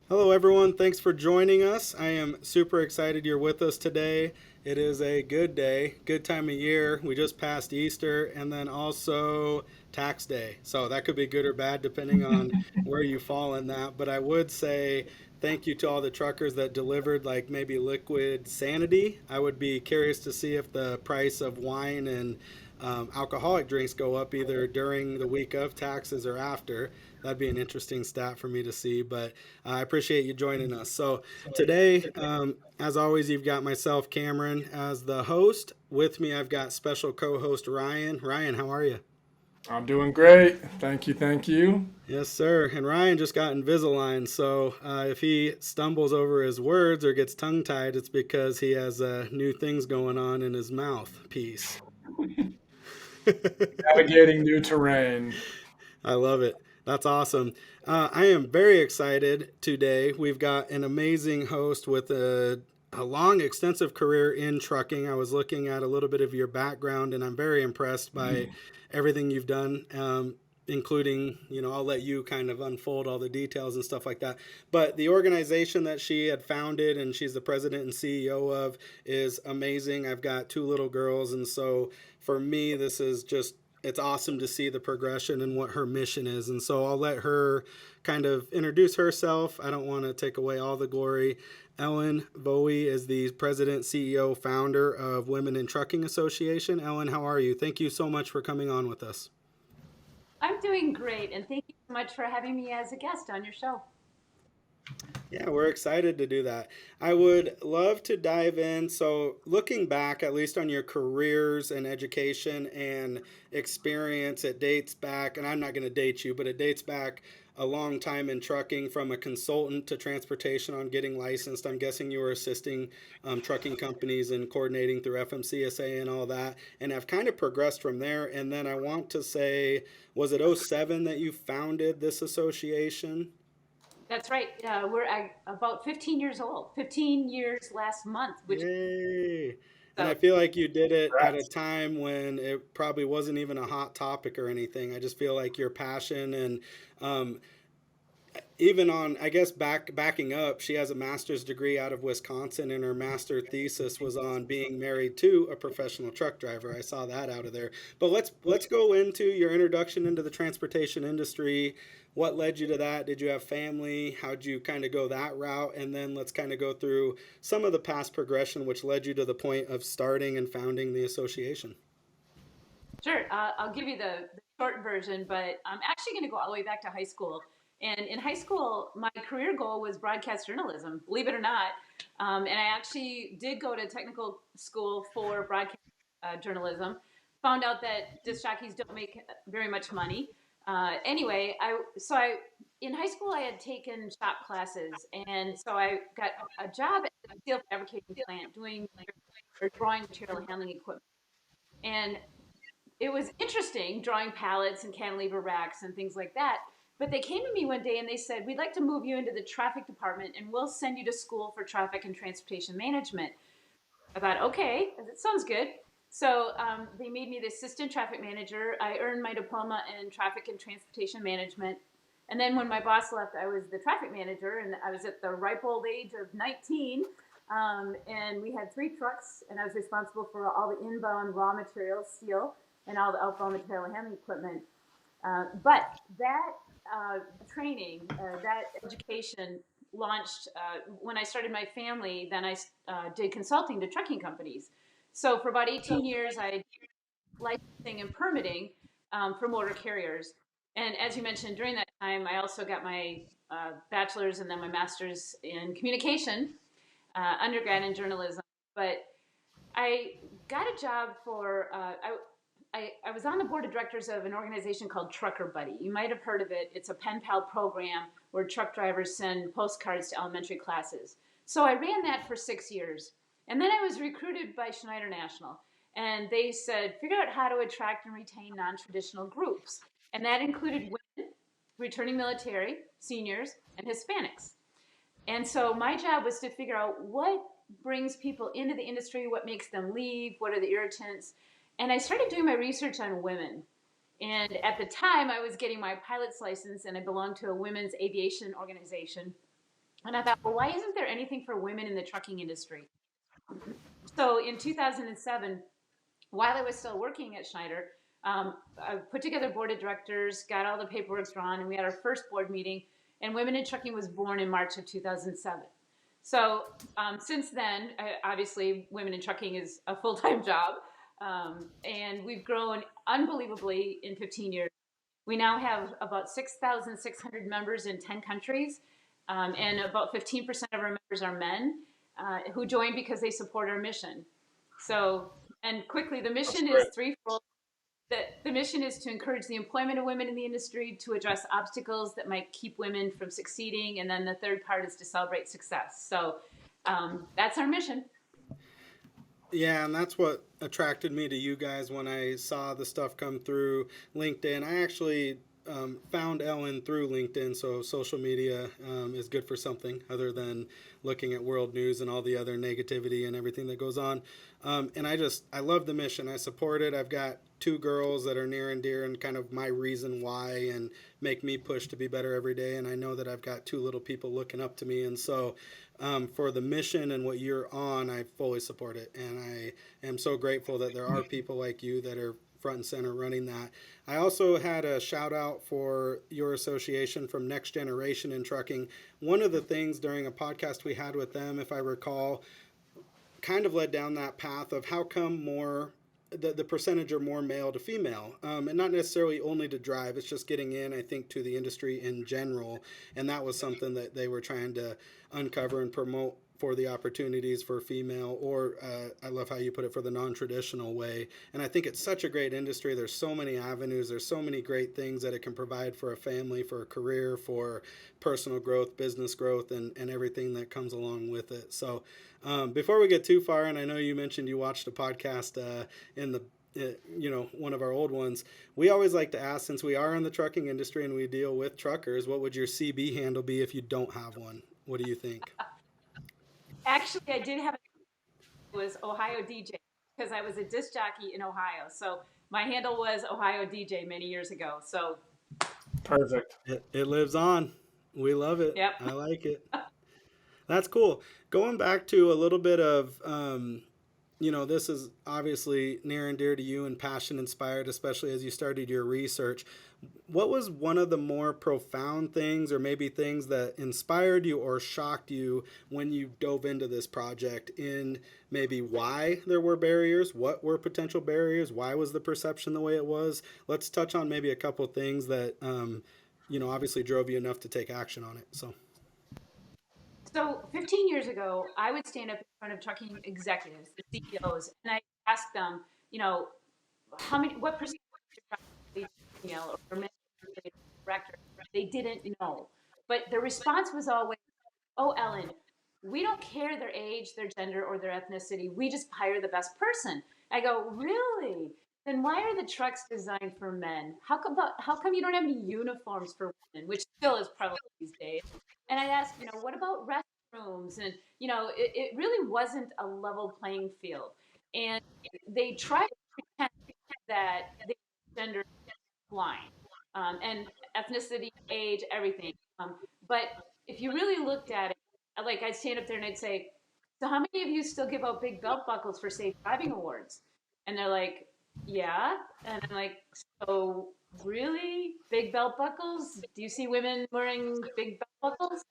Hello, everyone. Thanks for joining us. I am super excited you're with us today. It is a good day, good time of year. We just passed Easter and then also tax day. So that could be good or bad depending on where you fall in that. But I would say thank you to all the truckers that delivered like maybe liquid sanity. I would be curious to see if the price of wine and alcoholic drinks go up either during the week of taxes or after. That'd be an interesting stat for me to see, but I appreciate you joining us. So today, as always, you've got myself, Cameron, as the host. With me, I've got special co-host Ryan. Ryan, how are you? I'm doing great. Thank you. Thank you. Yes, sir. And Ryan just got Invisalign, so if he stumbles over his words or gets tongue-tied, it's because he has new things going on in his mouthpiece. Navigating new terrain. I love it. That's awesome. I am very excited today. We've got an amazing host with a long, extensive career in trucking. I was looking at a little bit of your background, and I'm very impressed by everything you've done. Including, I'll let you kind of unfold all the details and stuff like that. But the organization that she had founded and she's the president and CEO of is amazing. I've got two little girls, and so for me, this is just it's awesome to see the progression and what her mission is. And so I'll let her kind of introduce herself. I don't want to take away all the glory. Ellen Voie is the president, CEO, founder of Women in Trucking Association. Ellen, how are you? Thank you so much for coming on with us. I'm doing great, and thank you so much for having me as a guest on your show. Yeah, we're excited to do that. I would love to dive in. So, looking back, at least on your careers and education and experience, it dates back, and I'm not going to date you, but it dates back a long time in trucking from a consultant to transportation on getting licensed. I'm guessing you were assisting trucking companies and coordinating through FMCSA and all that, and have kind of progressed from there. And then I want to say, was it '07 that you founded this association? That's right. We're about 15 years old. 15 years last month, which Yay. And I so feel like you did it at a Congrats. time when it probably wasn't even a hot topic or anything. I just feel like your passion and um, even on, I guess, backing up, she has a master's degree out of Wisconsin, and her master thesis was on being married to a professional truck driver. I saw that out of there. But let's go into your introduction into the transportation industry. What led you to that? Did you have family? How'd you kind of go that route? And then let's kind of go through some of the past progression which led you to the point of starting and founding the association. sure. I'll give you the short version, but I'm actually going to go all the way back to high school. And in high school, my career goal was broadcast journalism, believe it or not. And I actually did go to technical school for broadcast journalism. Found out that disc jockeys don't make very much money. Anyway, I in high school I had taken shop classes, and so I got a job at a steel fabricating plant doing or drawing material handling equipment. And it was interesting drawing pallets and cantilever racks and things like that. But they came to me one day and they said, "We'd like to move you into the traffic department and we'll send you to school for traffic and transportation management." I thought, okay, that sounds good. So they made me the assistant traffic manager. I earned my diploma in traffic and transportation management. And then when my boss left, I was the traffic manager, and I was at the ripe old age of 19. And we had three trucks, and I was responsible for all the inbound raw materials, steel, and all the outbound material handling equipment. But that training, that education launched when I started my family. Then I did consulting to trucking companies. So for about 18 years, I did licensing and permitting for motor carriers. And as you mentioned, during that time, I also got my bachelor's and then my master's in communication, undergrad in journalism. But I got a job for I was on the board of directors of an organization called Trucker Buddy. You might have heard of it. It's a pen pal program where truck drivers send postcards to elementary classes. So I ran that for 6 years. And then I was recruited by Schneider National. And they said, figure out how to attract and retain non traditional groups. And that included women, returning military, seniors, and Hispanics. And so my job was to figure out what brings people into the industry, what makes them leave, what are the irritants. And I started doing my research on women. And at the time, I was getting my pilot's license, and I belonged to a women's aviation organization. And I thought, well, why isn't there anything for women in the trucking industry? So in 2007, while I was still working at Schneider, I put together board of directors, got all the paperwork drawn, and we had our first board meeting. And Women in Trucking was born in March of 2007. So since then, obviously, Women in Trucking is a full time job. And we've grown unbelievably in 15 years. We now have about 6,600 members in 10 countries, and about 15% of our members are men who join because they support our mission. So, and quickly, the That's mission is great. threefold. The mission is to encourage the employment of women in the industry, to address obstacles that might keep women from succeeding, and then the third part is to celebrate success. So that's our mission. Yeah, and that's what attracted me to you guys when I saw the stuff come through LinkedIn. I actually found Ellen through LinkedIn, so social media is good for something other than looking at world news and all the other negativity and everything that goes on. And I love the mission. I support it. I've got two girls that are near and dear and kind of my reason why and make me push to be better every day. And I know that I've got two little people looking up to me. And so for the mission and what you're on, I fully support it. And I am so grateful that there are people like you that are front and center running that. I also had a shout out for your association from Next Generation in Trucking. One of the things during a podcast we had with them, if I recall, kind of led down that path of how come the percentage are more male to female, and not necessarily only to drive. It's just getting in, I think, to the industry in general, and that was something that they were trying to uncover and promote for the opportunities for female, or I love how you put it, for the non-traditional way. And I think it's such a great industry. There's so many avenues, there's so many great things that it can provide for a family, for a career, for personal growth, business growth, and everything that comes along with it. So before we get too far, and I know you mentioned you watched a podcast in the one of our old ones, we always like to ask, since we are in the trucking industry and we deal with truckers, what would your CB handle be if you don't have one? What do you think? Actually, I did have it was Ohio DJ because I was a disc jockey in Ohio. So my handle was Ohio DJ many years ago. So Perfect. It lives on. We love it. yep. I like it. That's cool. Going back to a little bit of, this is obviously near and dear to you and passion inspired, especially as you started your research. What was one of the more profound things, or maybe things that inspired you or shocked you when you dove into this project, in maybe why there were barriers, what were potential barriers, why was the perception the way it was? Let's touch on maybe a couple things that, obviously drove you enough to take action on it. So. So 15 years ago, I would stand up in front of trucking executives, the CEOs, and I ask them, you know, what percentage of trucking is female or male director? They didn't know, but the response was always, "Oh, Ellen, we don't care their age, their gender, or their ethnicity. We just hire the best person." I go, "Really? Then why are the trucks designed for men? How come you don't have any uniforms for women?" Which still is prevalent these days. And I asked, what about restrooms? And it really wasn't a level playing field. And they tried to pretend that they were gender blind, and ethnicity, age, everything. But if you really looked at it, like I'd stand up there and I'd say, "So how many of you still give out big belt buckles for safe driving awards?" And they're like, "Yeah." And I'm like, "So really, big belt buckles? Do you see women wearing big belt buckles?"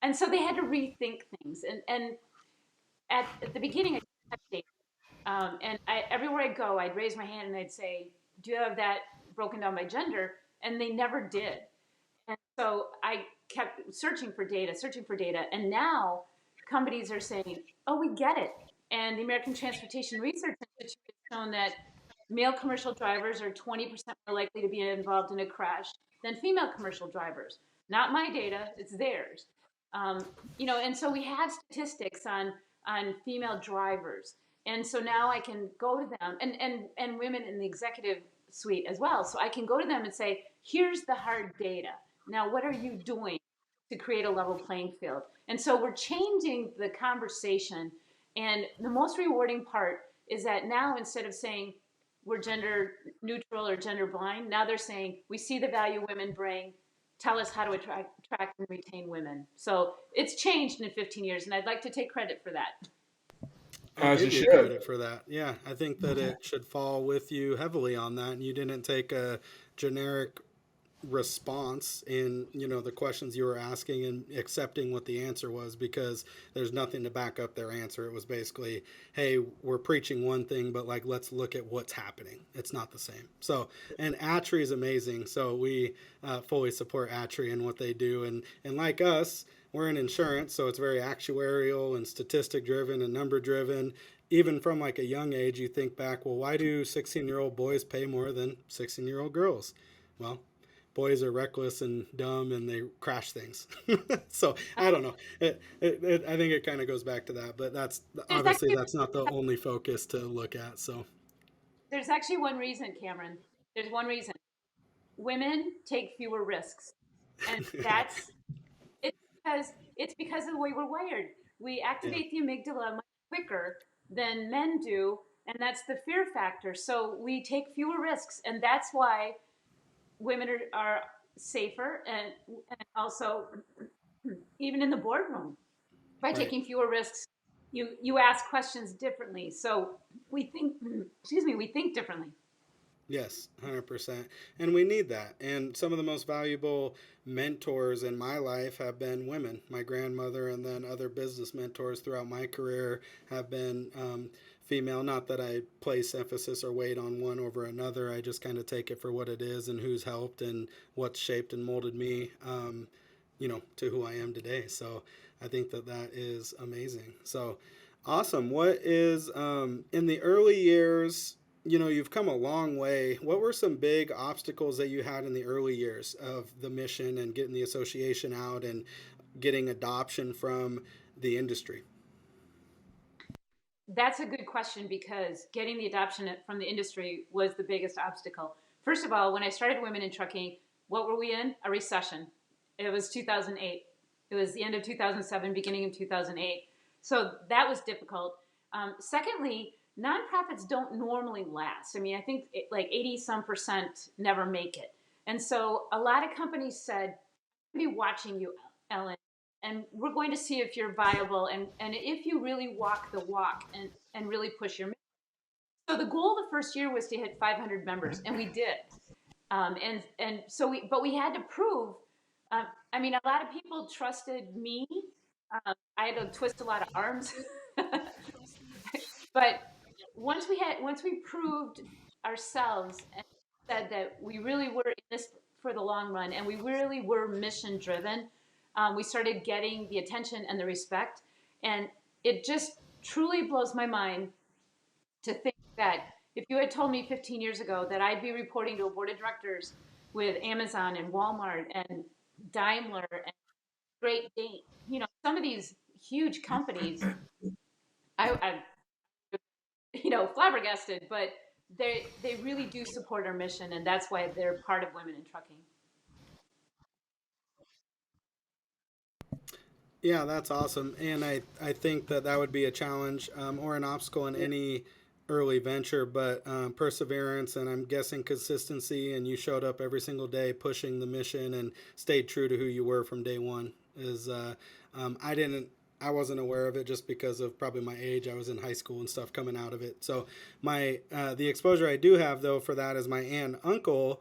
And so they had to rethink things. And at the beginning, I didn't have data. Everywhere I go, I'd raise my hand and I'd say, "Do you have that broken down by gender?" And they never did. And so I kept searching for data. And now companies are saying, "Oh, we get it." And the American Transportation Research Institute has shown that male commercial drivers are 20% more likely to be involved in a crash than female commercial drivers. Not my data, it's theirs. And so we have statistics on female drivers. And so now I can go to them, and women in the executive suite as well. So I can go to them and say, "Here's the hard data. Now, what are you doing to create a level playing field?" And so we're changing the conversation. And the most rewarding part is that now, instead of saying we're gender neutral or gender blind, now they're saying we see the value women bring. tell us how to attract and retain women. So it's changed in 15 years, and I'd like to take credit for that. I'll As you give you should. credit for that. Yeah, I think that it should fall with you heavily on that, and you didn't take a generic response in the questions you were asking and accepting what the answer was, because there's nothing to back up their answer. It was basically, hey, we're preaching one thing, but like, let's look at what's happening. It's not the same. So, and Atri is amazing, so we fully support Atri and what they do. And like us, we're in insurance, so it's very actuarial and statistic driven and number driven. Even from like a young age, you think back, well, why do 16-year-old boys pay more than 16-year-old girls? Well, boys are reckless and dumb and they crash things. So I don't know. I think it kind of goes back to that, but that's There's obviously actually that's not the only focus to look at. So there's actually one reason, Cameron. There's one reason. Women take fewer risks, and that's it's because of the way we're wired. We yeah, activate the amygdala much quicker than men do, and that's the fear factor. So we take fewer risks, and that's why women are safer, and also even in the boardroom by right. taking fewer risks. You ask questions differently, so we think. Excuse me, we think differently. Yes, 100%. And we need that. And some of the most valuable mentors in my life have been women. My grandmother and then other business mentors throughout my career have been female. Not that I place emphasis or weight on one over another. I just kind of take it for what it is and who's helped and what's shaped and molded me, to who I am today. So I think that that is amazing. So awesome. What is in the early years? You've come a long way. What were some big obstacles that you had in the early years of the mission and getting the association out and getting adoption from the industry? That's a good question because getting the adoption from the industry was the biggest obstacle. First of all, when I started Women in Trucking, what were we in? A recession. It was 2008. It was the end of 2007, beginning of 2008. So that was difficult. Secondly, nonprofits don't normally last. I mean, I think like 80 some percent never make it. And so a lot of companies said, be watching you, Ellen, and we're going to see if you're viable and if you really walk the walk and really push your mission. So the goal the first year was to hit 500 members, and we did. And so we had to prove. I mean, a lot of people trusted me. I had to twist a lot of arms, but once we proved ourselves and said that we really were in this for the long run and we really were mission driven, we started getting the attention and the respect, and it just truly blows my mind to think that if you had told me 15 years ago that I'd be reporting to a board of directors with Amazon and Walmart and Daimler and Great Dane, some of these huge companies, I flabbergasted, but they really do support our mission, and that's why they're part of Women in Trucking. Yeah, that's awesome. And I think that that would be a challenge or an obstacle in any early venture, but perseverance and I'm guessing consistency. And you showed up every single day pushing the mission and stayed true to who you were from day one. Is I didn't I wasn't aware of it just because of probably my age. I was in high school and stuff coming out of it. So my the exposure I do have though for that is my aunt and uncle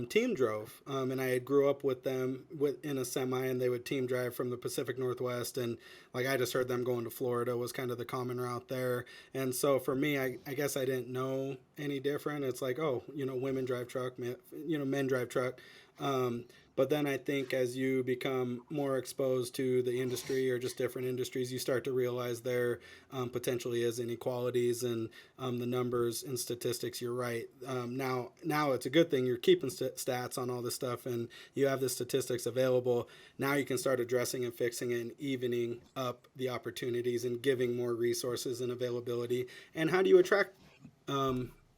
team drove, and I had grew up with them in a semi, and they would team drive from the Pacific Northwest, and like I just heard them going to Florida was kind of the common route there. And so for me, I guess I didn't know any different. It's like, oh, women drive truck, men drive truck. Um, but then I think as you become more exposed to the industry or just different industries, you start to realize there potentially is inequalities and the numbers and statistics. You're right. Now it's a good thing you're keeping stats on all this stuff and you have the statistics available. Now you can start addressing and fixing and evening up the opportunities and giving more resources and availability. And how do you attract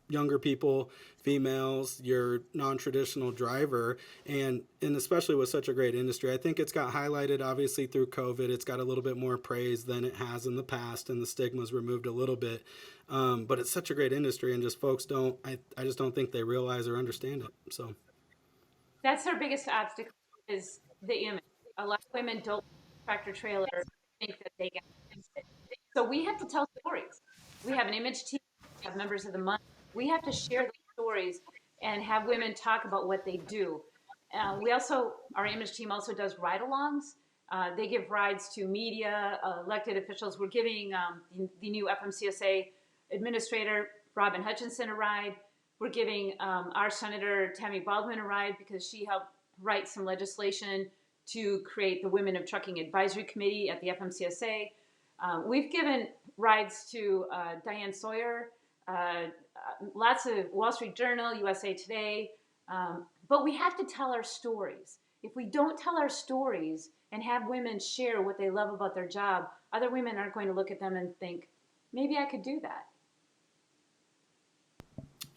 younger people, females, your non-traditional driver, and especially with such a great industry. I think it's got highlighted obviously through COVID. It's got a little bit more praise than it has in the past, and the stigma's removed a little bit. But it's such a great industry, and just folks don't. I just don't think they realize or understand it. So That's our biggest obstacle. is the image. A lot of women don't tractor trailer think that they get it. So we have to tell stories. We have an image team, we have members of the month. We have to share those stories and have women talk about what they do. Our image team also does ride-alongs. They give rides to media, elected officials. We're giving the new FMCSA administrator, Robin Hutchinson, a ride. We're giving our Senator Tammy Baldwin a ride because she helped write some legislation to create the Women of Trucking Advisory Committee at the FMCSA. We've given rides to Diane Sawyer, lots of Wall Street Journal, USA Today, but we have to tell our stories. If we don't tell our stories and have women share what they love about their job, other women aren't going to look at them and think, maybe I could do that.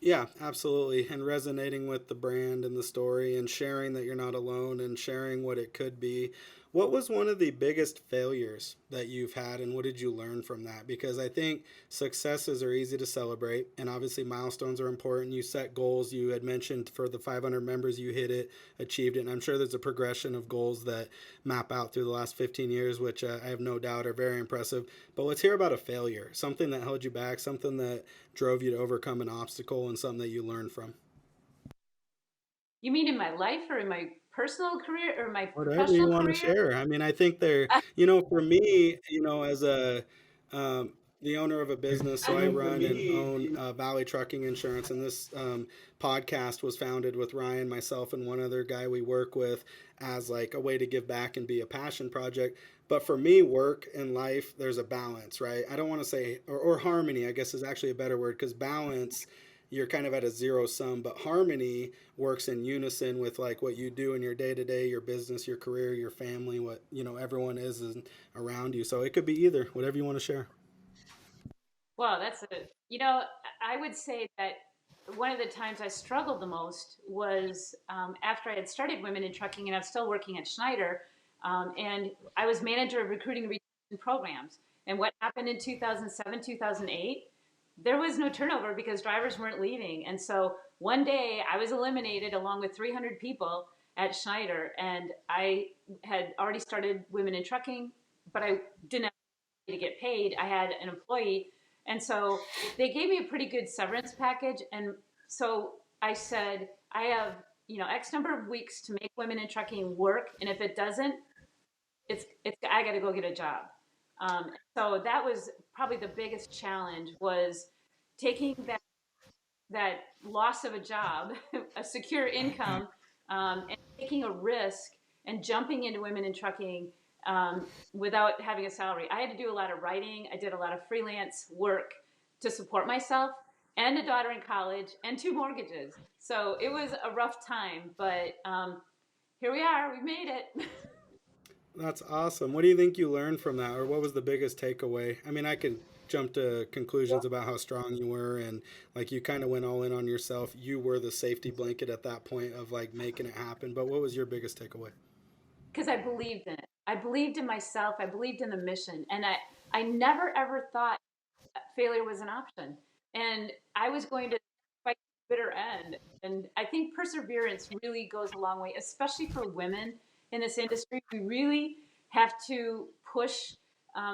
Yeah, absolutely. And resonating with the brand and the story and sharing that you're not alone and sharing what it could be. What was one of the biggest failures that you've had and what did you learn from that? Because I think successes are easy to celebrate and obviously milestones are important. You set goals. You had mentioned for the 500 members, you hit it, achieved it. And I'm sure there's a progression of goals that map out through the last 15 years, which I have no doubt are very impressive. But let's hear about a failure, something that held you back, something that drove you to overcome an obstacle and something that you learned from? You mean in my life or in my personal career or my Whatever you professional want to career? share. I mean, I think they're, for me, as um, the owner of a business, so I run and own Valley Trucking Insurance, and this podcast was founded with Ryan, myself, and one other guy we work with as like a way to give back and be a passion project. But for me, work and life, there's a balance, right? I don't want to say, or harmony, I guess is actually a better word, because balance, you're kind of at a zero sum, but harmony works in unison with like what you do in your day to day, your business, your career, your family, what everyone is around you. So it could be either, whatever you want to share. Well, I would say that one of the times I struggled the most was after I had started Women in Trucking, and I'm still working at Schneider, and I was manager of recruiting and retention programs. And what happened in 2007, 2008? There was no turnover because drivers weren't leaving. And so one day I was eliminated along with 300 people at Schneider, and I had already started Women in Trucking, but I didn't have to get paid. I had an employee. And so they gave me a pretty good severance package. And so I said, I have, X number of weeks to make Women in Trucking work. And if it doesn't, I got to go get a job. So that was probably the biggest challenge was taking that loss of a job, a secure income, and taking a risk and jumping into Women in Trucking without having a salary. I had to do a lot of writing. I did a lot of freelance work to support myself and a daughter in college and 2 mortgages. So it was a rough time, but here we are. We've made it. That's awesome. What do you think you learned from that, or what was the biggest takeaway? I mean, I can jump to conclusions about how strong you were, and like you kind of went all in on yourself. You were the safety blanket at that point of like making it happen. But what was your biggest takeaway? Because I believed in it. I believed in myself. I believed in the mission. And I never ever thought failure was an option. And I was going to fight to the bitter end. And I think perseverance really goes a long way, especially for women in this industry. We really have to push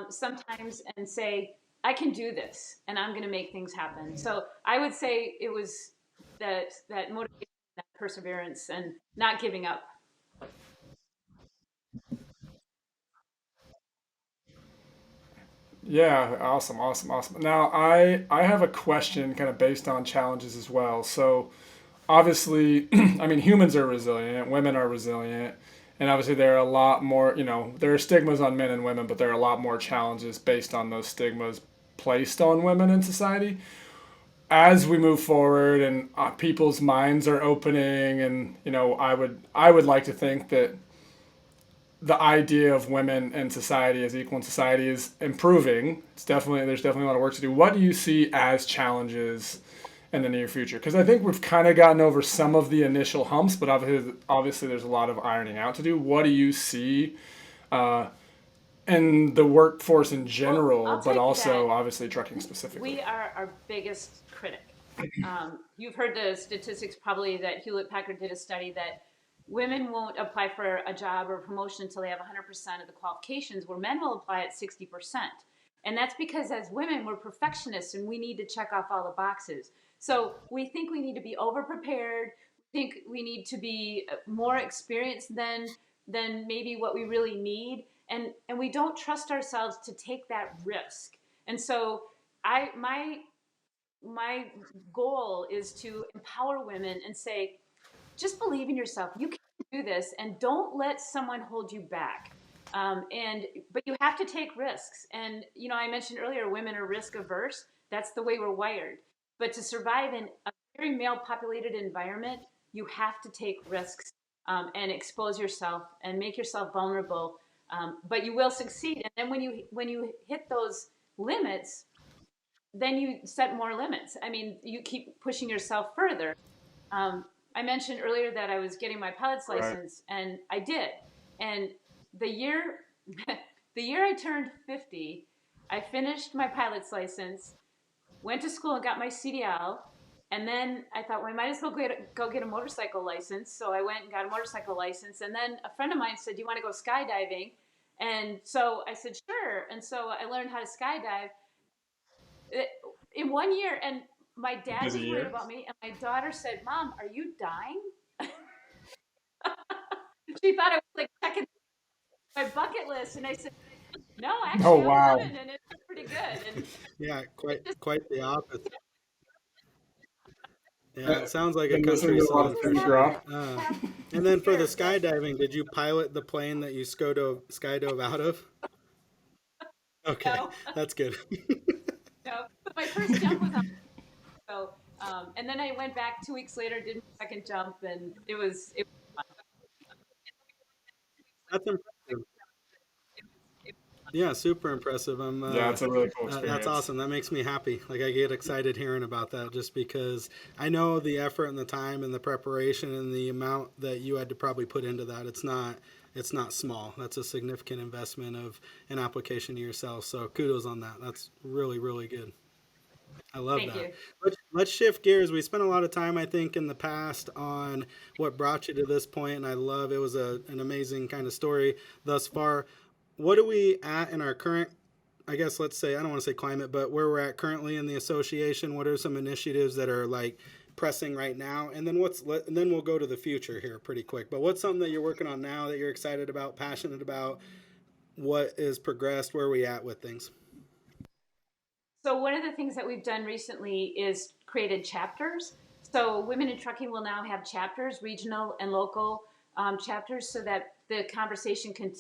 sometimes and say, I can do this and I'm going to make things happen. So I would say it was that motivation, that perseverance, and not giving up. Yeah, awesome, awesome, awesome. Now, I have a question kind of based on challenges as well. So, obviously, I mean, humans are resilient, women are resilient, and obviously there are a lot more, there are stigmas on men and women, but there are a lot more challenges based on those stigmas placed on women in society. As we move forward and people's minds are opening, and I would like to think that the idea of women and society as equal in society is improving. There's definitely a lot of work to do. What do you see as challenges in the near future? Because I think we've kind of gotten over some of the initial humps, but obviously there's a lot of ironing out to do. What do you see uh, in the workforce in Well, general, I'll but tell you also that obviously trucking specifically? we are our biggest critic. You've heard the statistics probably that Hewlett Packard did a study that women won't apply for a job or a promotion until they have 100% of the qualifications, where men will apply at 60%. And that's because as women, we're perfectionists and we need to check off all the boxes. So we think we need to be over prepared. We think we need to be more experienced than maybe what we really need. And we don't trust ourselves to take that risk. And so my goal is to empower women and say, just believe in yourself. You can do this, and don't let someone hold you back. But you have to take risks. And I mentioned earlier, women are risk averse. That's the way we're wired. But to survive in a very male populated environment, you have to take risks and expose yourself and make yourself vulnerable. But you will succeed. And then when you hit those limits, then you set more limits. I mean, you keep pushing yourself further. I mentioned earlier that I was getting my pilot's license, and I did. And the year, the year I turned 50, I finished my pilot's license, went to school and got my CDL, and then I thought, well, I might as well go get a motorcycle license. So I went and got a motorcycle license, and then a friend of mine said, "Do you want to go skydiving?" And so I said, "Sure." And so I learned how to skydive in 1 year, and my dad was worried about me, and my daughter said, "Mom, are you dying?" She thought I was like checking my bucket list, and I said, "No, actually, I'm living, and it's pretty good." And Yeah, just, quite the opposite. Yeah, it sounds like a Been listening country to a lot song of for Food sure. Rock. And then for the skydiving, did you pilot the plane that you skydove out of? Okay, no, that's good. no. But my first jump was on. So, and then I went back 2 weeks later, did my second jump, and it was fun. That's impressive. Yeah, super impressive. Yeah, it's a really cool That's experience. awesome. That makes me happy. Like I get excited hearing about that just because I know the effort and the time and the preparation and the amount that you had to probably put into that. It's not small. That's a significant investment of an application to yourself. So kudos on that. That's really, really good. I love Thank that. you. Let's shift gears. We spent a lot of time, I think, in the past on what brought you to this point, and I love it was an amazing kind of story thus far. What are we at in our current, I guess, let's say, I don't want to say climate, but where we're at currently in the association? What are some initiatives that are like pressing right now? And then and then we'll go to the future here pretty quick. But what's something that you're working on now that you're excited about, passionate about? What is progressed? Where are we at with things? So one of the things that we've done recently is created chapters. So Women in Trucking will now have chapters, regional and local chapters, so that the conversation can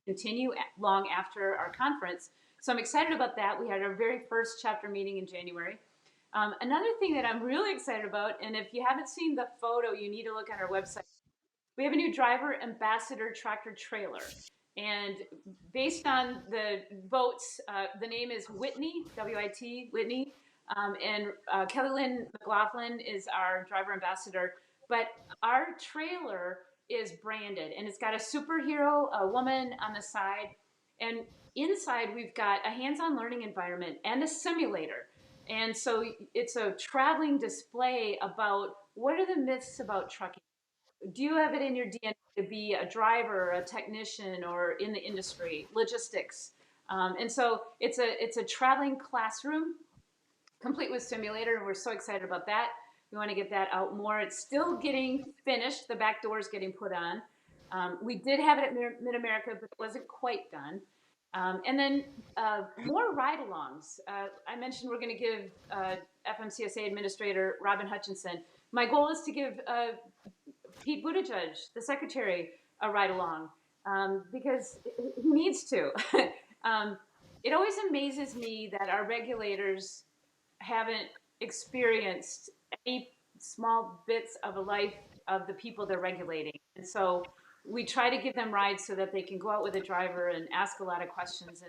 continue long after our conference. So I'm excited about that. We had our very first chapter meeting in January. Another thing that I'm really excited about, and if you haven't seen the photo, you need to look at our website. We have a new driver ambassador tractor trailer. And based on the votes, the name is Whitney, W-I-T, Whitney. And Kelly Lynn McLaughlin is our driver ambassador. But our trailer is branded, and it's got a superhero, a woman on the side. And inside, we've got a hands-on learning environment and a simulator. And so it's a traveling display about what are the myths about trucking. Do you have it in your DNA to be a driver, a technician, or in the industry, logistics? And so it's a traveling classroom complete with simulator, and we're so excited about that. We want to get that out more. It's still getting finished. The back door is getting put on. We did have it at Mid America, but it wasn't quite done. And then more ride-alongs. I mentioned we're going to give FMCSA Administrator Robin Hutchinson. My goal is to give Pete Buttigieg, the secretary, a ride along because he needs to. It always amazes me that our regulators haven't experienced any small bits of a life of the people they're regulating. And so we try to give them rides so that they can go out with a driver and ask a lot of questions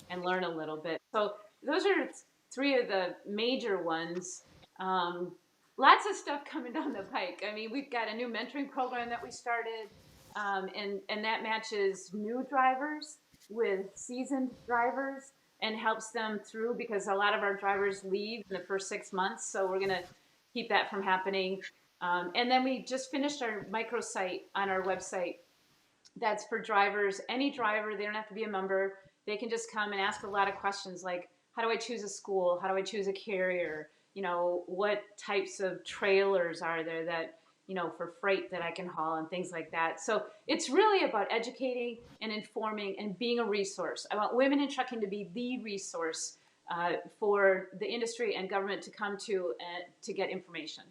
and learn a little bit. So those are three of the major ones. Lots of stuff coming down the pike. I mean, we've got a new mentoring program that we started, and that matches new drivers with seasoned drivers and helps them through because a lot of our drivers leave in the first 6 months. So we're going to keep that from happening. And then we just finished our microsite on our website that's for drivers. Any driver, they don't have to be a member. They can just come and ask a lot of questions like, how do I choose a school? How do I choose a carrier? What types of trailers are there that, for freight that I can haul and things like that. So it's really about educating and informing and being a resource. I want women in trucking to be the resource for the industry and government to come to get information.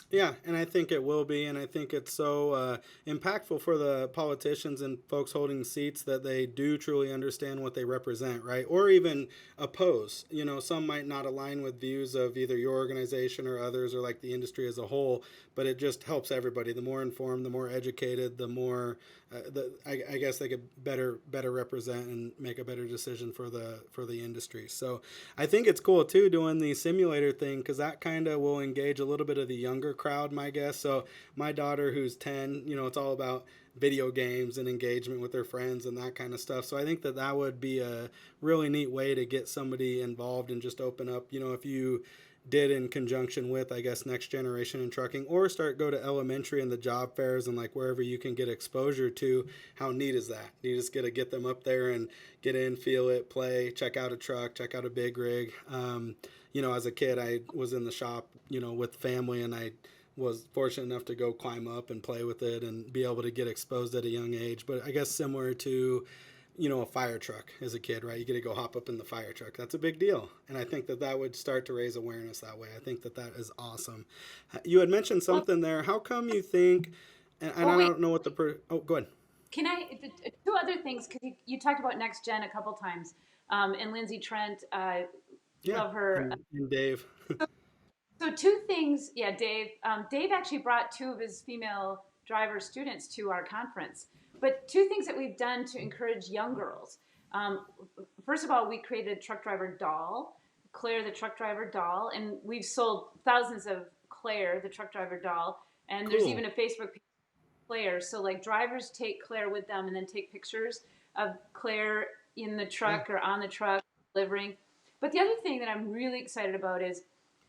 Yeah, and I think it will be, and I think it's so impactful for the politicians and folks holding seats that they do truly understand what they represent, right? Or even oppose. Some might not align with views of either your organization or others, or like the industry as a whole, but it just helps everybody. The more informed, the more educated, the more, I guess they could better represent and make a better decision for the industry. So I think it's cool too doing the simulator thing because that kind of will engage a little bit of the younger crowd, my guess. So my daughter, who's 10, it's all about video games and engagement with their friends and that kind of stuff. So I think that would be a really neat way to get somebody involved and just open up, if you did in conjunction with, I guess, Next Generation in Trucking, or go to elementary and the job fairs and like wherever you can get exposure to. How neat is that? You just get them up there and get in, feel it, play, check out a truck, check out a big rig. As a kid, I was in the shop, with family, and I was fortunate enough to go climb up and play with it and be able to get exposed at a young age. But I guess similar to a fire truck as a kid, right? You get to go hop up in the fire truck. That's a big deal. And I think that would start to raise awareness that way. I think that is awesome. You had mentioned Well, something there. How come you think, and I well, wait. don't know what go ahead. Can I two other things because you talked about next gen a couple times, and Lindsay Trent, Yeah. love her. And Dave. So two things, yeah, Dave. Dave actually brought two of his female driver students to our conference. But two things that we've done to encourage young girls. Um, First of all, we created a truck driver doll, Claire the truck driver doll, and we've sold thousands of Claire the truck driver doll. And there's Cool. even a Facebook page Claire. So like drivers take Claire with them and then take pictures of Claire in the Yeah. truck or on the truck delivering. But the other thing that I'm really excited about is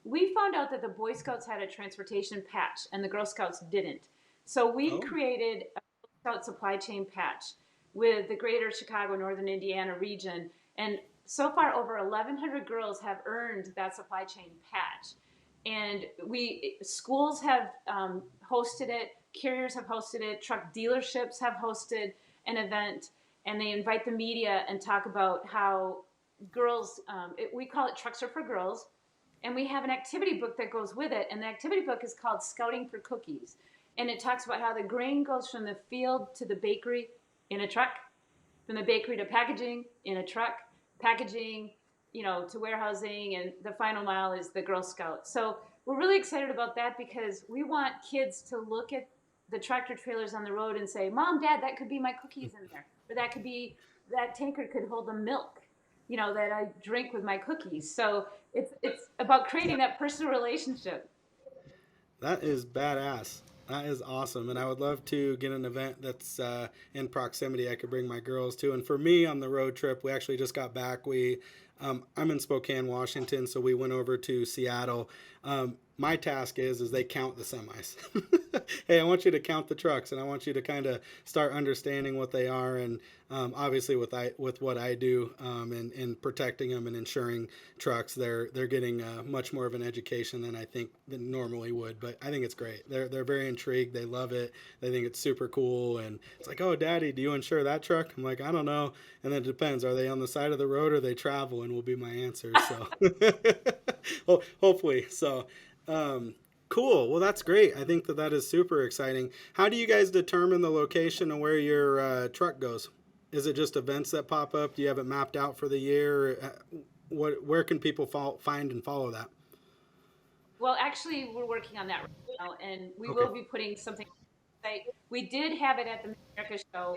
we found out that the Boy Scouts had a transportation patch and the Girl Scouts didn't. So we Oh. created a Girl Scout supply chain patch with the greater Chicago, Northern Indiana region. And so far, over 1,100 girls have earned that supply chain patch. And schools have hosted it, carriers have hosted it, truck dealerships have hosted an event, and they invite the media and talk about how girls, we call it Trucks Are for Girls, and we have an activity book that goes with it, and the activity book is called Scouting for Cookies. And it talks about how the grain goes from the field to the bakery in a truck, from the bakery to packaging in a truck, packaging, to warehousing, and the final mile is the Girl Scout. So we're really excited about that because we want kids to look at the tractor trailers on the road and say, Mom, Dad, that could be my cookies in there. Or that tanker could hold the milk, that I drink with my cookies. So it's about creating that personal relationship. That is badass. That is awesome. And I would love to get an event that's in proximity I could bring my girls to. And for me on the road trip, we actually just got back. I'm in Spokane, Washington, so we went over to Seattle. My task is they count the semis. Hey, I want you to count the trucks, and I want you to kind of start understanding what they are, and obviously with what I do, and protecting them and insuring trucks, they're getting much more of an education than I think than normally would. But I think it's great. They're very intrigued. They love it. They think it's super cool, and it's like, oh, Daddy, do you insure that truck? I'm like, I don't know, and then it depends. Are they on the side of the road or they travel? And will be my answer. So, well, hopefully, so. Cool. Well, that's great. I think that is super exciting. How do you guys determine the location and where your truck goes? Is it just events that pop up? Do you have it mapped out for the year? Where can people find and follow that? Well, actually, we're working on that right now, and we Okay. will be putting something on the site. We did have it at the America show,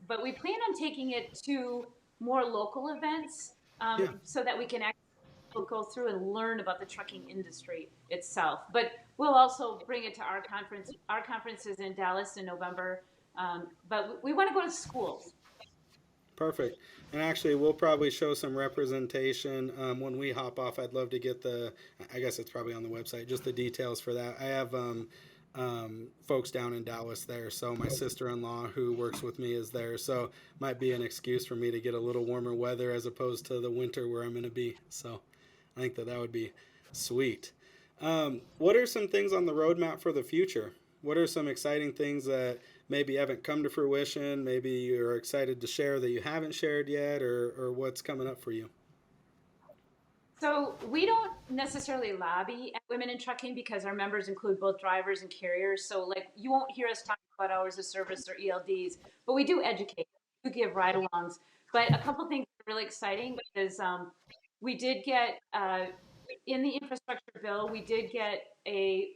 but we plan on taking it to more local events Yeah. so that we can actually go through and learn about the trucking industry itself. But we'll also bring it to our conference. Our conference is in Dallas in November, but we want to go to schools. Perfect. And actually, we'll probably show some representation when we hop off. I'd love to get I guess it's probably on the website, just the details for that. I have folks down in Dallas there. So my sister in law who works with me is there. So might be an excuse for me to get a little warmer weather as opposed to the winter where I'm going to be. So I think that would be sweet. What are some things on the roadmap for the future? What are some exciting things that maybe haven't come to fruition? Maybe you're excited to share that you haven't shared yet, or what's coming up for you? So we don't necessarily lobby at Women in Trucking because our members include both drivers and carriers. So like you won't hear us talk about hours of service or ELDs, but we do educate, we do give ride-alongs. But a couple things that are really exciting is we did get in the infrastructure bill, we did get a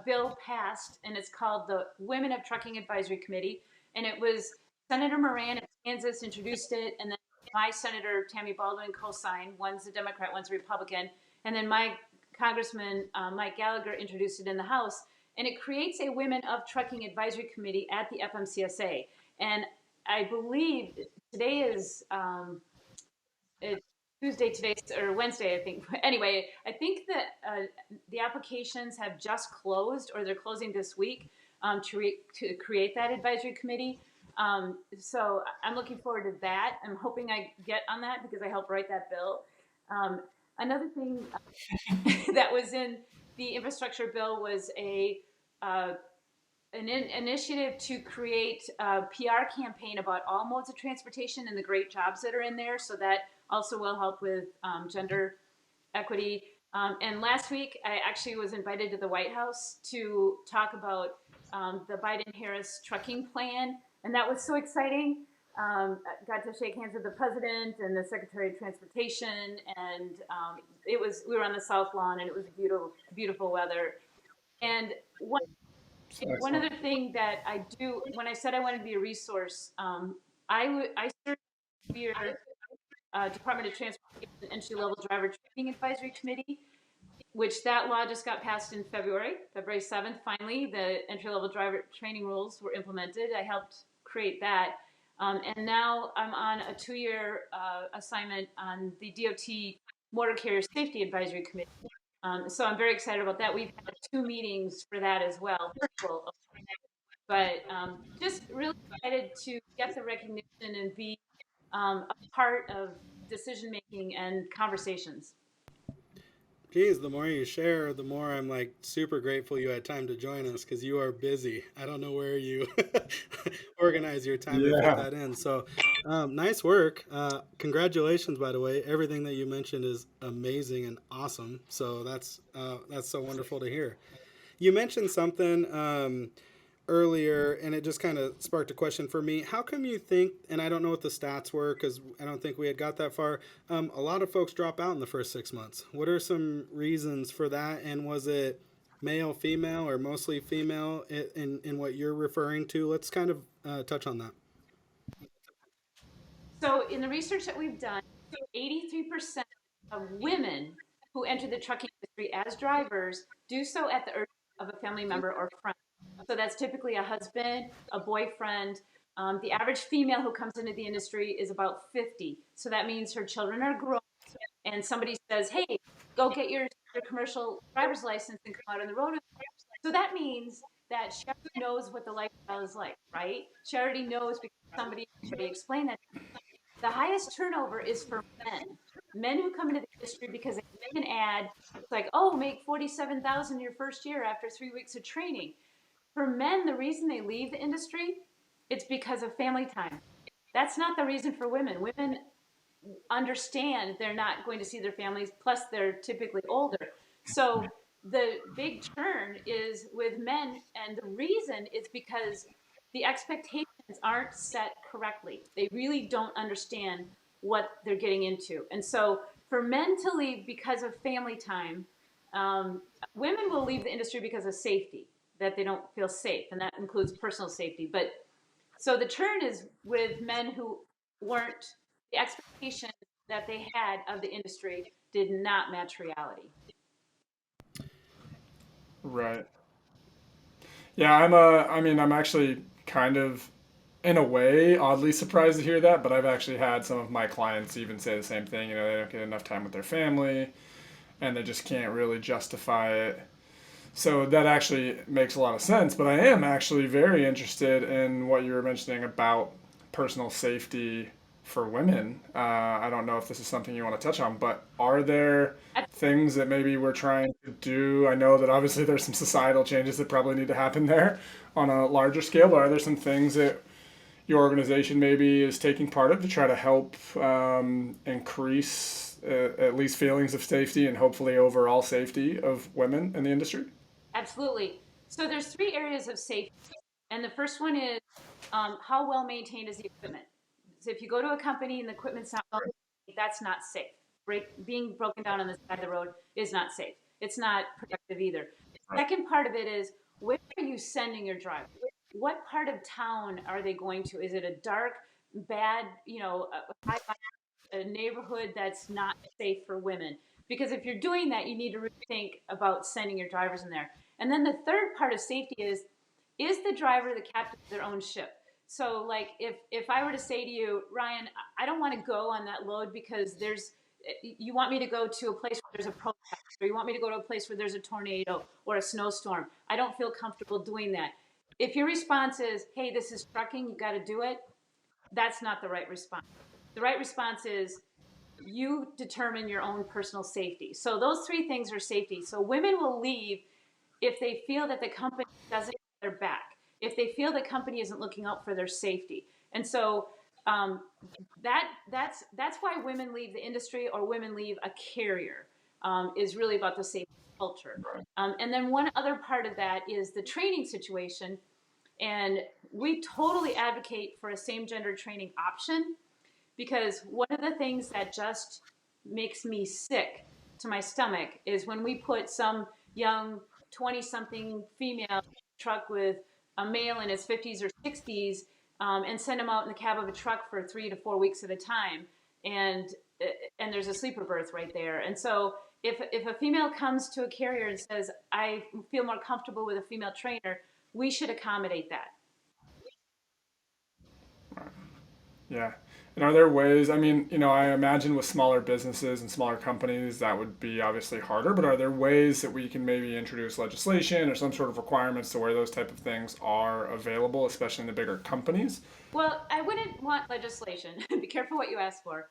bill passed, and it's called the Women of Trucking Advisory Committee, and it was Senator Moran of Kansas introduced it, and then my Senator Tammy Baldwin co-signed. One's a Democrat, one's a Republican, and then my Congressman Mike Gallagher introduced it in the House, and it creates a Women of Trucking Advisory Committee at the FMCSA, and I believe today is it's Tuesday today or Wednesday, I think. Anyway, I think that the applications have just closed or they're closing this week to create that advisory committee. So I'm looking forward to that. I'm hoping I get on that because I helped write that bill. Another thing that was in the infrastructure bill was uh, initiative to create a PR campaign about all modes of transportation and the great jobs that are in there. So that also will help with gender equity. And last week, I actually was invited to the White House to talk about the Biden Harris trucking plan. And that was so exciting. I got to shake hands with the president and the Secretary of Transportation. And we were on the South Lawn and it was beautiful, beautiful weather. And one Excellent. other thing that I do, when I said I wanted to be a resource, I served your Department of Transportation entry level driver training advisory committee, which that law just got passed in February 7th. Finally, the entry level driver training rules were implemented. I helped create that. And now I'm on a 2-year assignment on the DOT Motor Carrier Safety Advisory Committee. So I'm very excited about that. We've had 2 meetings for that as well, virtual, but just really excited to get the recognition and be a part of decision making and conversations. Geez, the more you share, the more I'm like super grateful you had time to join us because you are busy. I don't know where you organize your time to fit Yeah. that in. So, nice work. Congratulations, by the way. Everything that you mentioned is amazing and awesome. So that's so wonderful to hear. You mentioned something earlier, and it just kind of sparked a question for me. How come you think, and I don't know what the stats were because I don't think we had got that far, a lot of folks drop out in the first 6 months? What are some reasons for that? And was it male, female, or mostly female in what you're referring to? Let's kind of touch on that. So, in the research that we've done, 83% of women who enter the trucking industry as drivers do so at the urging of a family member or friend. So, that's typically a husband, a boyfriend. The average female who comes into the industry is about 50. So, that means her children are grown, and somebody says, hey, go get your commercial driver's license and come out on the road. So, that means that she already knows what the lifestyle is like, right? She already knows because somebody explained that. The highest turnover is for men. Men who come into the industry because they see an ad, it's like, oh, make 47,000 your first year after 3 weeks of training. For men, the reason they leave the industry, it's because of family time. That's not the reason for women. Women understand they're not going to see their families, plus they're typically older. So the big churn is with men, and the reason is because the expectations aren't set correctly. They really don't understand what they're getting into. And so for men to leave because of family time, um, women will leave the industry because of safety, that they don't feel safe, and that includes personal safety. But so the churn is with men who weren't, the expectations that they had of the industry did not match reality. Right. Yeah, I mean, I'm actually kind of in a way, oddly surprised to hear that, but I've actually had some of my clients even say the same thing. You know, they don't get enough time with their family and they just can't really justify it. So that actually makes a lot of sense. But I am actually very interested in what you were mentioning about personal safety for women. I don't know if this is something you want to touch on, but are there things that maybe we're trying to do? I know that obviously there's some societal changes that probably need to happen there on a larger scale, but are there some things that your organization maybe is taking part of to try to help increase at least feelings of safety and hopefully overall safety of women in the industry? Absolutely. So there's three areas of safety, and the first one is how well maintained is the equipment. So if you go to a company and the equipment's not well maintained, that's not safe. Being broken down on the side of the road is not safe. It's not productive either. The second part of it is, where are you sending your driver? What part of town are they going to? Is it a dark, bad, high a neighborhood that's not safe for women? Because if you're doing that, you need to really think about sending your drivers in there. And then the third part of safety is the driver the captain of their own ship? So like if I were to say to you, Ryan, I don't want to go on that load because you want me to go to a place where there's a protest, or you want me to go to a place where there's a tornado or a snowstorm. I don't feel comfortable doing that. If your response is, hey, this is trucking, you got to do it, that's not the right response. The right response is, you determine your own personal safety. So those three things are safety. So women will leave if they feel that the company doesn't have their back, if they feel the company isn't looking out for their safety. And so um, that's why women leave the industry or women leave a carrier, is really about the safety culture. And then one other part of that is the training situation. And we totally advocate for a same gender training option, because one of the things that just makes me sick to my stomach is when we put some young 20 something female truck with a male in his 50s or 60s, and send him out in the cab of a truck for 3 to 4 weeks at a time. And, and there's a sleeper berth right there. And so if a female comes to a carrier and says, I feel more comfortable with a female trainer, we should accommodate that. Yeah. And are there ways, I mean, you know, I imagine with smaller businesses and smaller companies that would be obviously harder, but are there ways that we can maybe introduce legislation or some sort of requirements to where those type of things are available, especially in the bigger companies? Well, I wouldn't want legislation. Be careful what you ask for.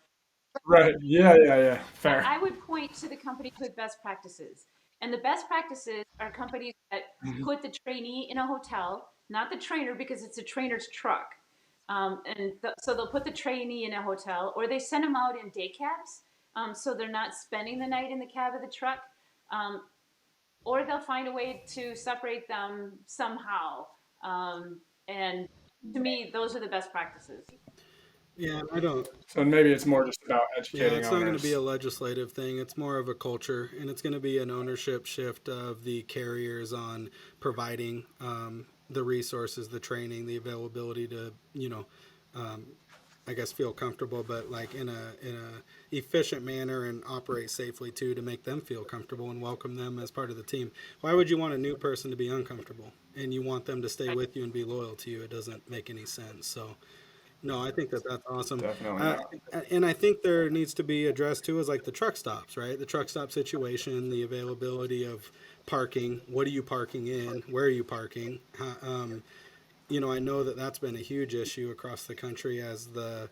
Right. Yeah, yeah, yeah. Fair. I would point to the companies with best practices. And the best practices are companies that put the trainee in a hotel, not the trainer, because it's a trainer's truck. So they'll put the trainee in a hotel, or they send them out in day cabs, so they're not spending the night in the cab of the truck. Um, or they'll find a way to separate them somehow. And to me, those are the best practices. Yeah, I don't. So maybe it's more just about Yeah, educating it's not going to be owners. a legislative thing. It's more of a culture, and it's going to be an ownership shift of the carriers on providing the resources, the training, the availability to, um, I guess, feel comfortable, but like in a efficient manner and operate safely too, to make them feel comfortable and welcome them as part of the team. Why would you want a new person to be uncomfortable and you want them to stay with you and be loyal to you? It doesn't make any sense. So no, I think that that's awesome. Definitely Uh, not. and I think there needs to be addressed too is like the truck stops, right? The truck stop situation, the availability of parking. What are you parking in? Where are you parking? I know that that's been a huge issue across the country as the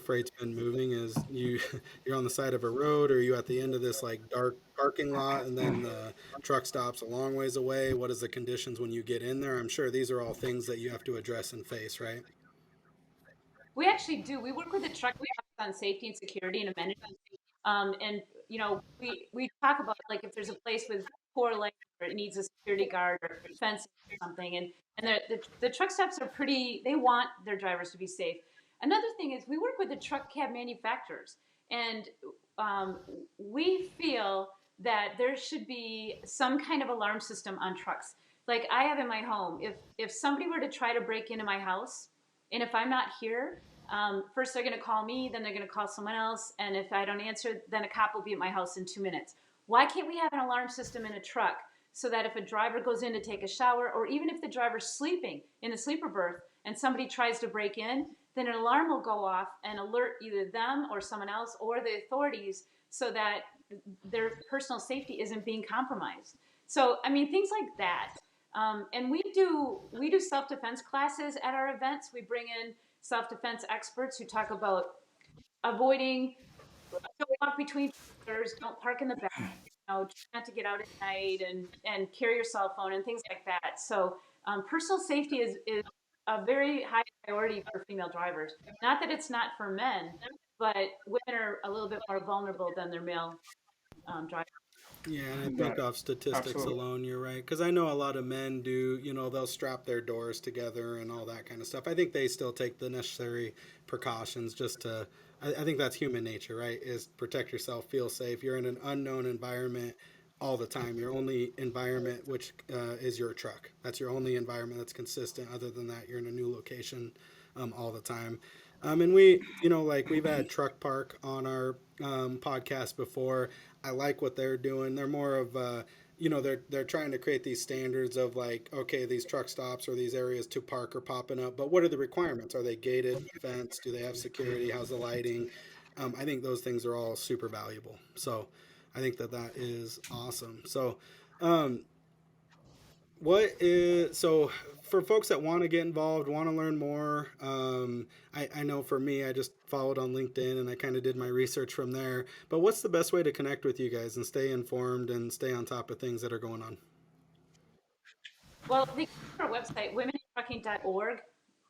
freight's been moving. Is you're on the side of a road, or are you at the end of this like dark parking lot, and then the truck stops a long ways away? What is the conditions when you get in there? I'm sure these are all things that you have to address and face, right? We actually do. We work with the truck stops on safety and security and amenities. And we talk about, like, if there's a place with poor lighting or it needs a security guard or fencing or something, and the truck stops are pretty. They want their drivers to be safe. Another thing is we work with the truck cab manufacturers, and um, we feel that there should be some kind of alarm system on trucks. Like I have in my home, if somebody were to try to break into my house, and if I'm not here, first they're going to call me, then they're going to call someone else, and if I don't answer, then a cop will be at my house in 2 minutes. Why can't we have an alarm system in a truck so that if a driver goes in to take a shower, or even if the driver's sleeping in the sleeper berth and somebody tries to break in, then an alarm will go off and alert either them or someone else or the authorities so that their personal safety isn't being compromised. So, I mean, things like that. And we do self defense classes at our events. We bring in self defense experts who talk about avoiding, don't walk between cars, don't park in the back, try not to get out at night, and carry your cell phone and things like that. So personal safety is a very high priority for female drivers. Not that it's not for men, but women are a little bit more vulnerable than their male drivers. Yeah, and I think Right. off statistics Absolutely. alone, you're right. Because I know a lot of men do, they'll strap their doors together and all that kind of stuff. I think they still take the necessary precautions just to, I think that's human nature, right? Is protect yourself, feel safe. You're in an unknown environment all the time. Your only environment, which is your truck. That's your only environment that's consistent. Other than that, you're in a new location all the time. And like we've had Truck Park on our podcast before. I like what they're doing. They're more of, they're trying to create these standards of like, okay, these truck stops or these areas to park are popping up, but what are the requirements? Are they gated, fenced? Do they have security? How's the lighting? I think those things are all super valuable. So I think that is awesome. So, um, what is so for folks that want to get involved, want to learn more? I know for me, I just followed on LinkedIn and I kind of did my research from there. But what's the best way to connect with you guys and stay informed and stay on top of things that are going on? Well, they go to our website, womenintrucking.org.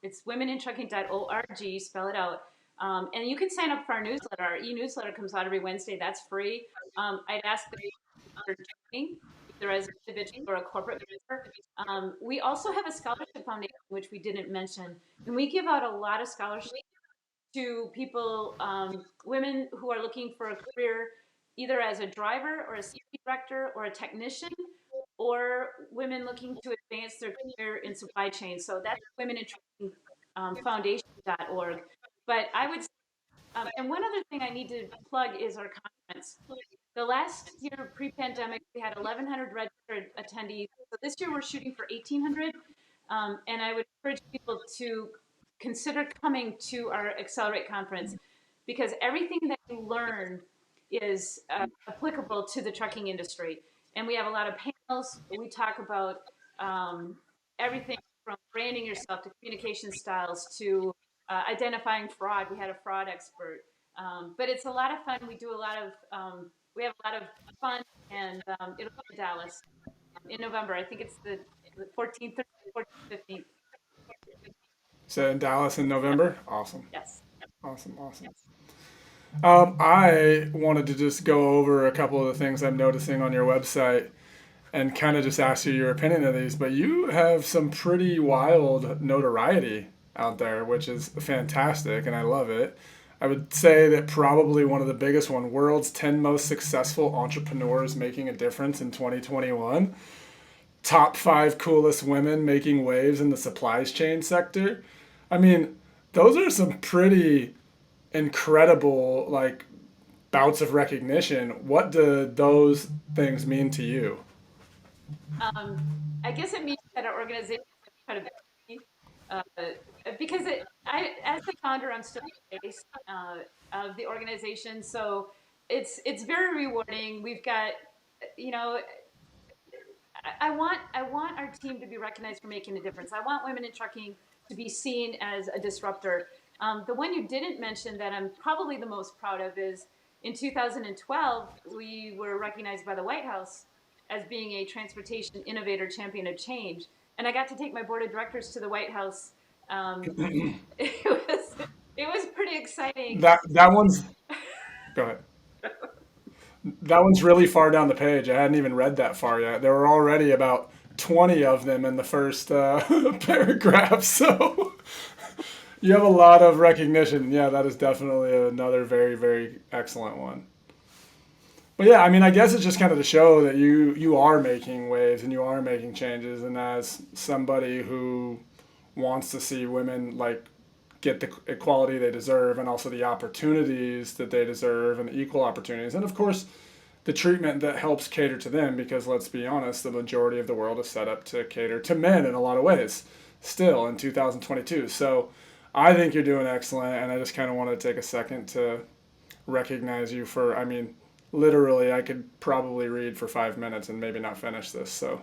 It's womenintrucking.org, spell it out. And you can sign up for our newsletter. Our e-newsletter comes out every Wednesday. That's free. I'd ask that you're joining, either as an individual or a corporate member. We also have a scholarship foundation, which we didn't mention. And we give out a lot of scholarships to people, women who are looking for a career either as a driver or a safety director or a technician, or women looking to advance their career in supply chain. So that's women in training, foundation.org. But I would, and one other thing I need to plug is our conference. The last year pre-pandemic, we had 1,100 registered attendees. So this year we're shooting for 1,800. And I would encourage people to consider coming to our Accelerate conference because everything that you learn is applicable to the trucking industry. And we have a lot of panels. We talk about everything from branding yourself to communication styles to identifying fraud. We had a fraud expert. But it's a lot of fun. We have a lot of fun, and it'll be in Dallas in November. I think it's the 14th, 14th, 15th. So in Dallas in November. Awesome. Yes. Awesome. Awesome. I wanted to just go over a couple of the things I'm noticing on your website and kind of just ask you your opinion of these. But you have some pretty wild notoriety out there, which is fantastic, and I love it. I would say that probably one of the biggest one, world's 10 most successful entrepreneurs making a difference in 2021. Top 5 coolest women making waves in the supplies chain sector. I mean, those are some pretty incredible like bouts of recognition. What do those things mean to you? Um, I guess it means that our organization has credibility because as the founder, I'm still the face of the organization, so it's very rewarding. We've got, you know, I want our team to be recognized for making a difference. I want women in trucking to be seen as a disruptor. The one you didn't mention that I'm probably the most proud of is in 2012 we were recognized by the White House as being a transportation innovator champion of change, and I got to take my board of directors to the White House. Um, it was pretty exciting. That one's go ahead. That one's really far down the page. I hadn't even read that far yet. There were already about 20 of them in the first paragraph. So you have a lot of recognition. Yeah, that is definitely another very, very excellent one. But yeah, I mean, I guess it's just kind of to show that you are making waves and you are making changes. And as somebody who wants to see women like get the equality they deserve and also the opportunities that they deserve and the equal opportunities, and of course the treatment that helps cater to them, because let's be honest, the majority of the world is set up to cater to men in a lot of ways. still in 2022. So I think you're doing excellent, and I just kind of want to take a second to recognize you for, I mean, literally, I could probably read for 5 minutes and maybe not finish this. So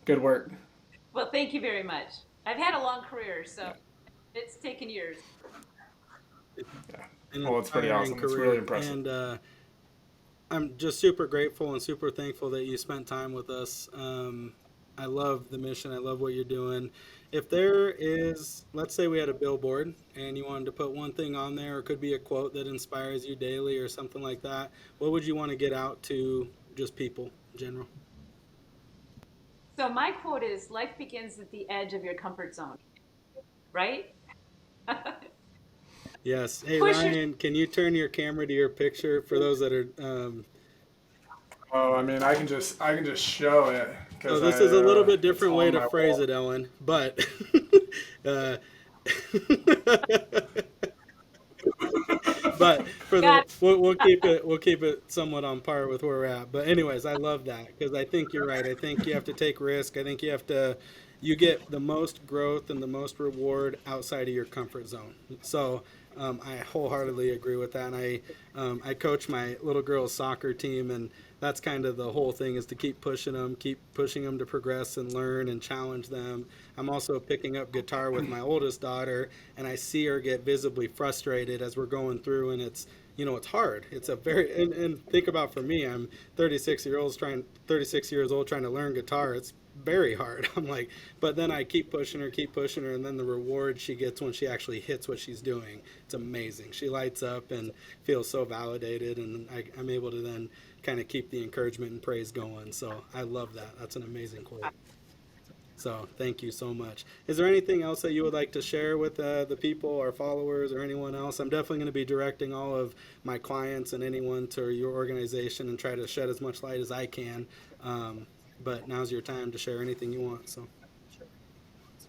good work. Well, thank you very much. I've had a long career, so Yeah. it's taken years. Yeah. An Well, it's pretty inspiring awesome. It's really career. impressive. And I'm just super grateful and super thankful that you spent time with us. I love the mission. I love what you're doing. If there is, let's say we had a billboard and you wanted to put one thing on there, or it could be a quote that inspires you daily or something like that, what would you want to get out to just people in general? So my quote is life begins at the edge of your comfort zone, right? Yes. Hey, Push your Ryan, can you turn your camera to your picture for those that are. Oh, I mean, I can just show it So because this is a little bit it's different way on to my phrase wall. it, Ellen, but. uh, but for the God. we'll keep it somewhat on par with where we're at. But anyways, I love that because I think you're right. I think you have to take risk. I think you get the most growth and the most reward outside of your comfort zone. So I wholeheartedly agree with that. And I coach my little girls soccer team, and that's kind of the whole thing is to keep pushing them to progress and learn and challenge them. I'm also picking up guitar with my oldest daughter, and I see her get visibly frustrated as we're going through, and it's hard. It's a very and think about for me, I'm 36 years old trying to learn guitar. It's very hard. I'm like, but then I keep pushing her, and then the reward she gets when she actually hits what she's doing, it's amazing. She lights up and feels so validated, and I'm able to then kind of keep the encouragement and praise going. So I love that. That's an amazing quote. So thank you so much. Is there anything else that you would like to share with the people, our followers, or anyone else? I'm definitely going to be directing all of my clients and anyone to your organization and try to shed as much light as I can. Um, but now's your time to share anything you want. So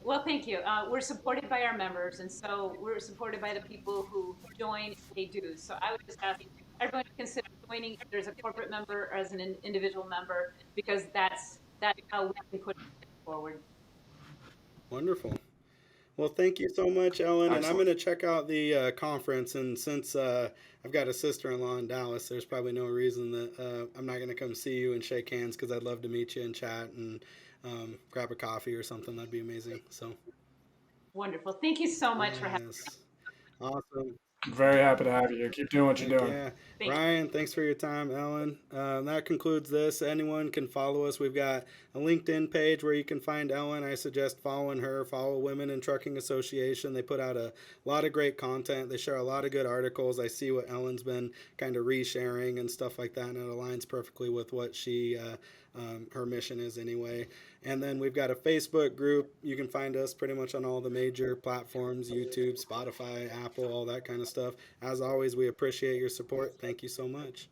Well, thank you. We're supported by our members, and so we're supported by the people who join and pay dues. So I would just ask everyone to consider joining either as a corporate member or as an individual member, because that's how we can push forward. wonderful. Well, thank you so much, Ellen. And I'm Excellent. going to check out the conference. And since I've got a sister in law in Dallas, there's probably no reason that I'm not going to come see you and shake hands because I'd love to meet you and chat and grab a coffee or something. That'd be amazing. So, Wonderful. Thank you so much for having yes. Awesome. Very happy to have you. Keep doing what you're Heck doing. yeah. me. Thank Ryan, thanks for your time. Ellen, that concludes this. Anyone can follow us. We've got a LinkedIn page where you can find Ellen. I suggest following her. Follow Women in Trucking Association. They put out a lot of great content. They share a lot of good articles. I see what Ellen's been kind of resharing and stuff like that, and it aligns perfectly with what her mission is anyway. And then we've got a Facebook group. You can find us pretty much on all the major platforms: YouTube, Spotify, Apple, all that kind of stuff. As always, we appreciate your support. Thank you so much.